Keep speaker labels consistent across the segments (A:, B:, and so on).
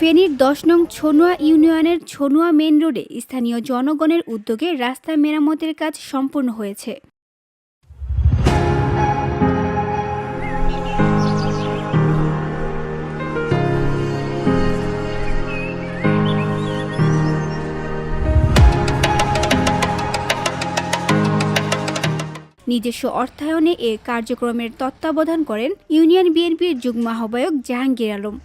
A: ফেনীর ১০ নং ছনুয়া ইউনিয়নের ছনুয়া মেইন রোডে স্থানীয় জনগণের উদ্যোগে রাস্তা মেরামতের কাজ সম্পূর্ণ হয়েছে। নিজস্ব অর্থায়নে এ কার্যক্রমের তত্ত্বাবধান করেন ইউনিয়ন বিএনপির যুগ্ম আহ্বায়ক জাহাঙ্গীর আলম।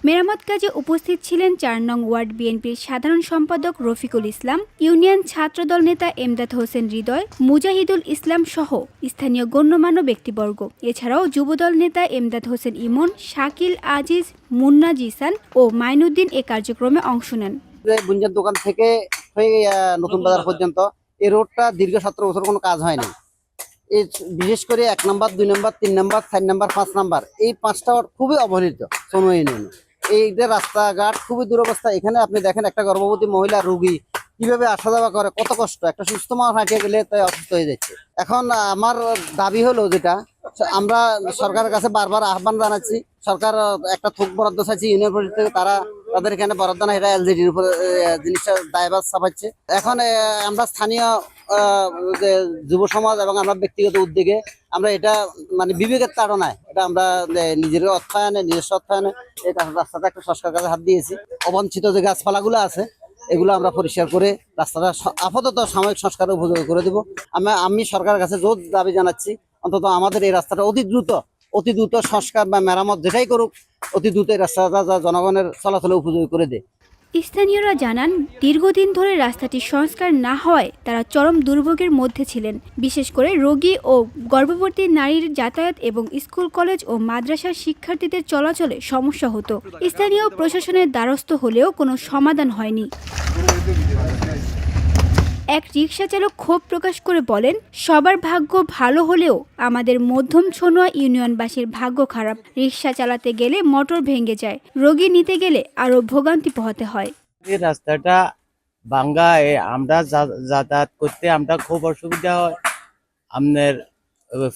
A: মেরামত কাজে উপস্থিত ছিলেন ৪ নং ওয়ার্ড বিএনপির সাধারণ সম্পাদক রফিকুল ইসলাম, ইউনিয়ন ছাত্রদল নেতা এমদাদ হোসেন হৃদয়, মুজাহিদুল ইসলাম সহ স্থানীয় গণ্যমান্য ব্যক্তিবর্গ। এছাড়াও যুবদল নেতা এমদাদ হোসেন ইমন, শাকিল আজিজ, মুন্না জিসান ও মাইনুদ্দিন এ কার্যক্রমে অংশ নেন।
B: বুঞ্জার দোকান থেকে নতুন বাজার পর্যন্ত এই রোডটা দীর্ঘ 17 বছর কোনো কাজ হয়নি। এই বিশেষ করে 1 নম্বর, 2 নম্বর, 3 নম্বর, 4 নম্বর, 5 নম্বর এই 5টা ওয়ার্ড খুবই অবহেলিত ছনুয়া ইউনিয়নে। এইটা রাস্তাঘাট খুবই দুরবস্থা। এখানে আপনি দেখেন একটা গর্ভবতী মহিলা রোগী কিভাবে আসা যাওয়া করে, কত কষ্ট। একটা সুস্থ মানুষ হাঁটিয়ে গেলে তাই অসুস্থ হয়ে যাচ্ছে। এখন আমার দাবি হলো যেটা আমরা সরকারের কাছে বারবার আহ্বান জানাচ্ছি, সরকার একটা থোক বরাদ্দ চাইছে ইউনিয়ন পরিষদ থেকে, তারা তাদের এখানে বরাদ্দ না, এটা এলজিডির উপরে জিনিসটা দায়ভার চাপাচ্ছে। এখন আমরা স্থানীয় যুব সমাজ এবং আমরা ব্যক্তিগত উদ্যোগে আমরা এটা মানে বিবেকের তাড়নায় এটা আমরা নিজের অর্থায়নে, নিজস্ব অর্থায়নে এই রাস্তাটা একটা সংস্কার কাজে হাত দিয়েছি। অবাঞ্ছিত যে গাছপালাগুলো আছে এগুলো আমরা পরিষ্কার করে রাস্তাটা আপাতত সাময়িক সংস্কারের উপযোগী করে দেবো। আমি সরকারের কাছে জোর দাবি জানাচ্ছি, অন্তত আমাদের এই রাস্তাটা অতি দ্রুত সংস্কার বা মেরামত যেটাই করুক, অতি দ্রুত এই রাস্তাটা জনগণের চলাচলে উপযোগী করে দেয়।
A: স্থানীয়রা জানান, দীর্ঘদিন ধরে রাস্তাটি সংস্কার না হওয়ায় তারা চরম দুর্ভোগের মধ্যে ছিলেন। বিশেষ করে রোগী ও গর্ভবতী নারীর যাতায়াত এবং স্কুল, কলেজ ও মাদ্রাসার শিক্ষার্থীদের চলাচলে সমস্যা হতো। স্থানীয় প্রশাসনের দ্বারস্থ হলেও কোনো সমাধান হয়নি। এক রিকশা চালক ক্ষোভ প্রকাশ করে বলেন, সবার ভাগ্য ভালো হলেও আমাদের মধ্যম ছনুয়া ইউনিয়নবাসীর ভাগ্য খারাপ। রিকশা চালাতে গেলে মোটর ভেঙে যায়, রোগী নিতে গেলে আরো ভোগান্তি পোহাতে হয়।
C: এই রাস্তাটা ভাঙ্গা, আমরা যাতায়াত করতে আমরা খুব অসুবিধা হয়, আমাদের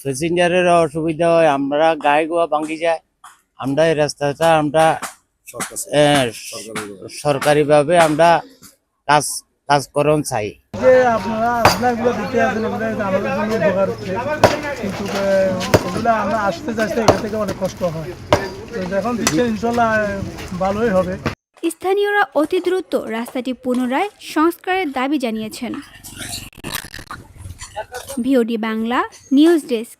C: প্যাসেঞ্জারের অসুবিধা হয়, আমরা গায়ে গোয়া ভাঙ্গি যায়। আমরা এই রাস্তাটা আমরা সরকারিভাবে আমরা কাজকরণ চাই।
D: যে আপনারা দিতে আছেন আমাদের জন্য উপকার হচ্ছে, কিন্তু এগুলো আমরা আসতে যাইতে এখান থেকে অনেক কষ্ট হয়। তো যখন দিচ্ছেন ইনশাল্লাহ ভালোই হবে।
A: স্থানীয়রা অতি দ্রুত রাস্তাটি পুনরায় সংস্কারের দাবি জানিয়েছেন। VOD Bangla news desk.